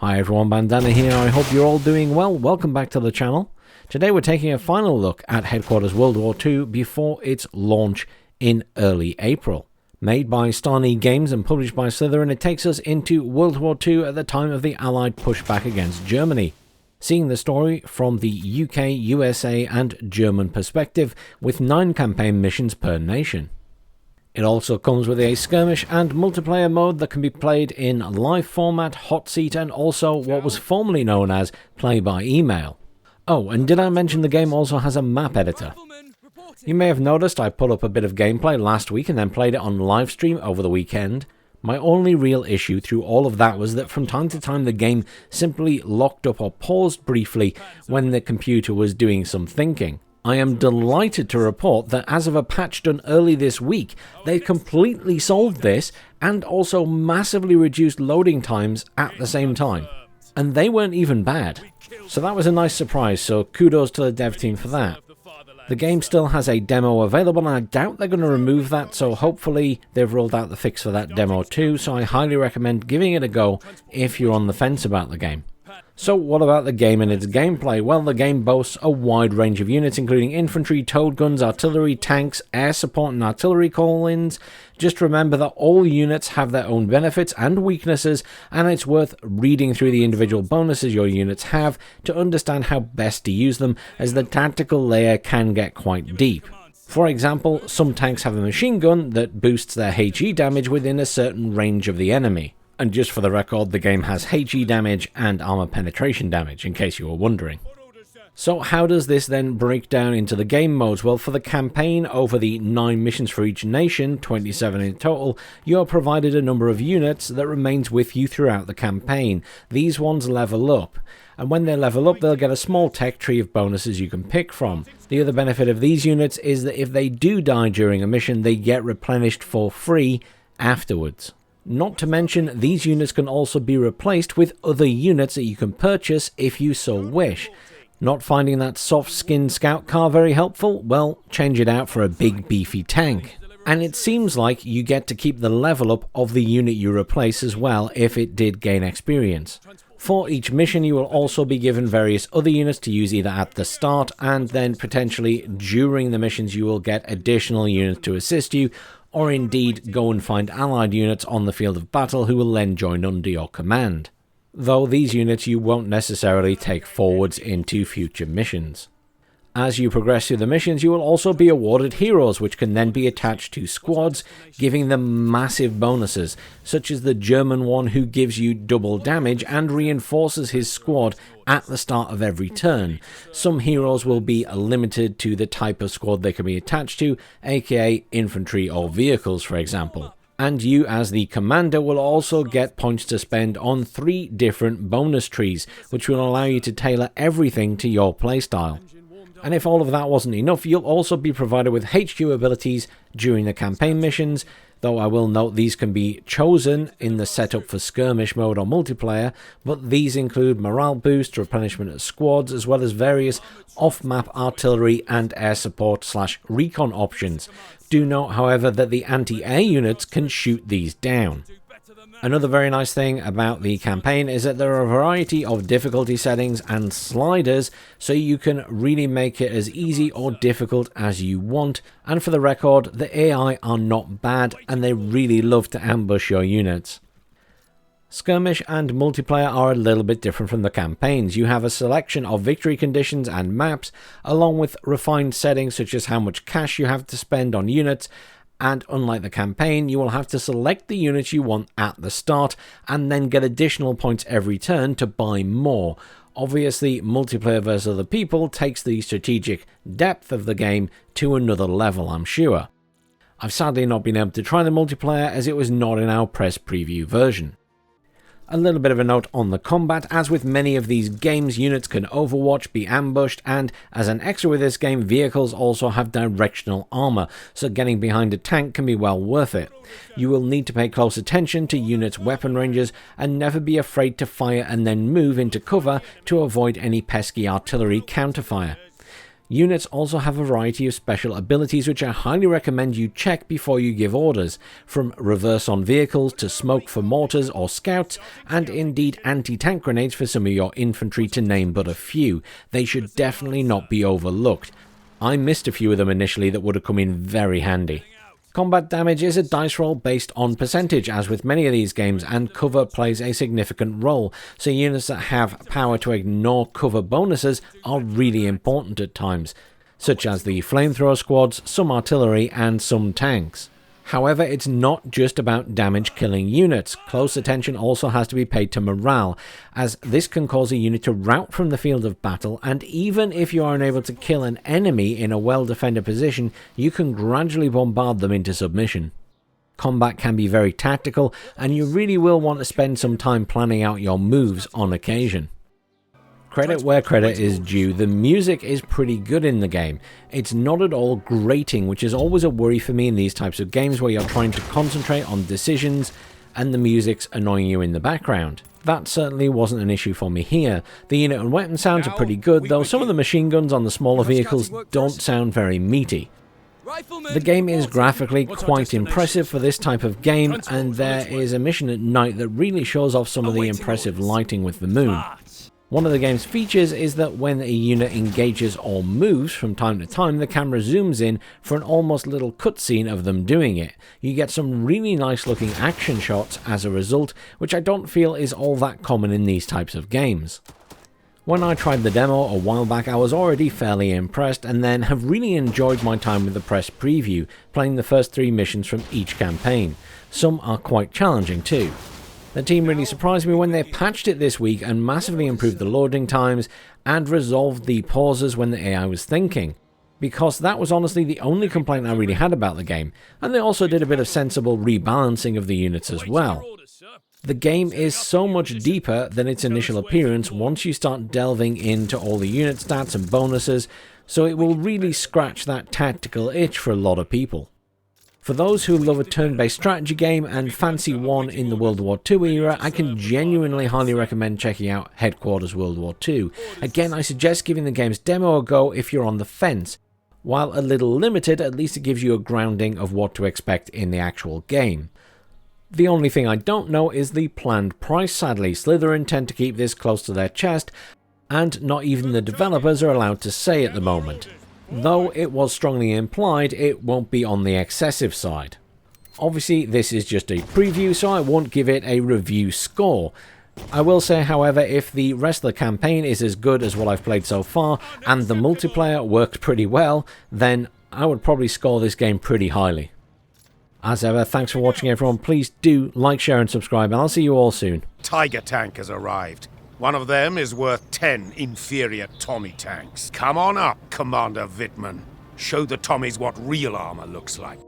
Hi everyone, Bandanner here. I hope you're all doing well. Welcome back to the channel. Today we're taking a final look at Headquarters WW2 before its launch in early April. Made by Starni Games and published by Slitherine, it takes us into World War II at the time of the Allied pushback against Germany, seeing the story from the UK, USA and German perspective with 9 campaign missions per nation. It also comes with a skirmish and multiplayer mode that can be played in live format, hot seat and also what was formerly known as play by email. Oh, and did I mention the game also has a map editor? You may have noticed I put up a bit of gameplay last week and then played it on live stream over the weekend. My only real issue through all of that was that from time to time the game simply locked up or paused briefly when the computer was doing some thinking. I am delighted to report that as of a patch done early this week, they completely solved this and also massively reduced loading times at the same time. And they weren't even bad. So that was a nice surprise, so kudos to the dev team for that. The game still has a demo available and I doubt they're going to remove that, so hopefully they've rolled out the fix for that demo too, so I highly recommend giving it a go if you're on the fence about the game. So what about the game and its gameplay? Well, the game boasts a wide range of units including infantry, towed guns, artillery, tanks, air support and artillery call-ins. Just remember that all units have their own benefits and weaknesses, and it's worth reading through the individual bonuses your units have to understand how best to use them, as the tactical layer can get quite deep. For example, some tanks have a machine gun that boosts their HE damage within a certain range of the enemy. And just for the record, the game has HE damage and armor penetration damage, in case you were wondering. So how does this then break down into the game modes? Well, for the campaign over the 9 missions for each nation, 27 in total, you are provided a number of units that remains with you throughout the campaign. These ones level up, and when they level up they'll get a small tech tree of bonuses you can pick from. The other benefit of these units is that if they do die during a mission, they get replenished for free afterwards. Not to mention, these units can also be replaced with other units that you can purchase if you so wish. Not finding that soft skin scout car very helpful? Well, change it out for a big beefy tank. And it seems like you get to keep the level up of the unit you replace as well if it did gain experience. For each mission you will also be given various other units to use either at the start and then potentially during the missions you will get additional units to assist you, or indeed go and find allied units on the field of battle who will then join under your command. Though these units you won't necessarily take forwards into future missions. As you progress through the missions, you will also be awarded heroes, which can then be attached to squads, giving them massive bonuses, such as the German one who gives you double damage and reinforces his squad at the start of every turn. Some heroes will be limited to the type of squad they can be attached to, aka infantry or vehicles for example. And you as the commander will also get points to spend on 3 different bonus trees, which will allow you to tailor everything to your playstyle. And if all of that wasn't enough, you'll also be provided with HQ abilities during the campaign missions, though I will note these can be chosen in the setup for skirmish mode or multiplayer, but these include morale boost, replenishment of squads, as well as various off-map artillery and air support / recon options. Do note, however, that the anti-air units can shoot these down. Another very nice thing about the campaign is that there are a variety of difficulty settings and sliders, so you can really make it as easy or difficult as you want, and for the record, the AI are not bad and they really love to ambush your units. Skirmish and multiplayer are a little bit different from the campaigns. You have a selection of victory conditions and maps, along with refined settings such as how much cash you have to spend on units, and unlike the campaign, you will have to select the units you want at the start and then get additional points every turn to buy more. Obviously, multiplayer versus other people takes the strategic depth of the game to another level, I'm sure. I've sadly not been able to try the multiplayer as it was not in our press preview version. A little bit of a note on the combat. As with many of these games, units can overwatch, be ambushed, and as an extra with this game, vehicles also have directional armor, so getting behind a tank can be well worth it. You will need to pay close attention to units' weapon ranges and never be afraid to fire and then move into cover to avoid any pesky artillery counterfire. Units also have a variety of special abilities which I highly recommend you check before you give orders, from reverse on vehicles to smoke for mortars or scouts, and indeed anti-tank grenades for some of your infantry, to name but a few. They should definitely not be overlooked. I missed a few of them initially that would have come in very handy. Combat damage is a dice roll based on percentage, as with many of these games, and cover plays a significant role, so units that have power to ignore cover bonuses are really important at times, such as the flamethrower squads, some artillery, and some tanks. However, it's not just about damage killing units. Close attention also has to be paid to morale, as this can cause a unit to rout from the field of battle, and even if you are unable to kill an enemy in a well-defended position, you can gradually bombard them into submission. Combat can be very tactical, and you really will want to spend some time planning out your moves on occasion. Credit where credit is due, the music is pretty good in the game. It's not at all grating, which is always a worry for me in these types of games where you're trying to concentrate on decisions and the music's annoying you in the background. That certainly wasn't an issue for me here. The unit and weapon sounds are pretty good, though some of the machine guns on the smaller vehicles don't sound very meaty. The game is graphically quite impressive for this type of game, and there is a mission at night that really shows off some of the impressive lighting with the moon. One of the game's features is that when a unit engages or moves from time to time, the camera zooms in for an almost little cutscene of them doing it. You get some really nice looking action shots as a result, which I don't feel is all that common in these types of games. When I tried the demo a while back, I was already fairly impressed, and then have really enjoyed my time with the press preview, playing the first 3 missions from each campaign. Some are quite challenging too. The team really surprised me when they patched it this week and massively improved the loading times and resolved the pauses when the AI was thinking, because that was honestly the only complaint I really had about the game, and they also did a bit of sensible rebalancing of the units as well. The game is so much deeper than its initial appearance once you start delving into all the unit stats and bonuses, so it will really scratch that tactical itch for a lot of people. For those who love a turn-based strategy game and fancy one in the World War II era, I can genuinely highly recommend checking out Headquarters WW2. Again, I suggest giving the game's demo a go if you're on the fence. While a little limited, at least it gives you a grounding of what to expect in the actual game. The only thing I don't know is the planned price, sadly. Slitherine tend to keep this close to their chest, and not even the developers are allowed to say at the moment. Though it was strongly implied it won't be on the excessive side. Obviously this is just a preview, so I won't give it a review score. I will say, however, if the rest of the campaign is as good as what I've played so far, and the multiplayer worked pretty well, then I would probably score this game pretty highly. As ever, thanks for watching everyone. Please do like, share and subscribe, and I'll see you all soon. Tiger tank has arrived. One of them is worth 10 inferior Tommy tanks. Come on up, Commander Wittmann. Show the Tommies what real armor looks like.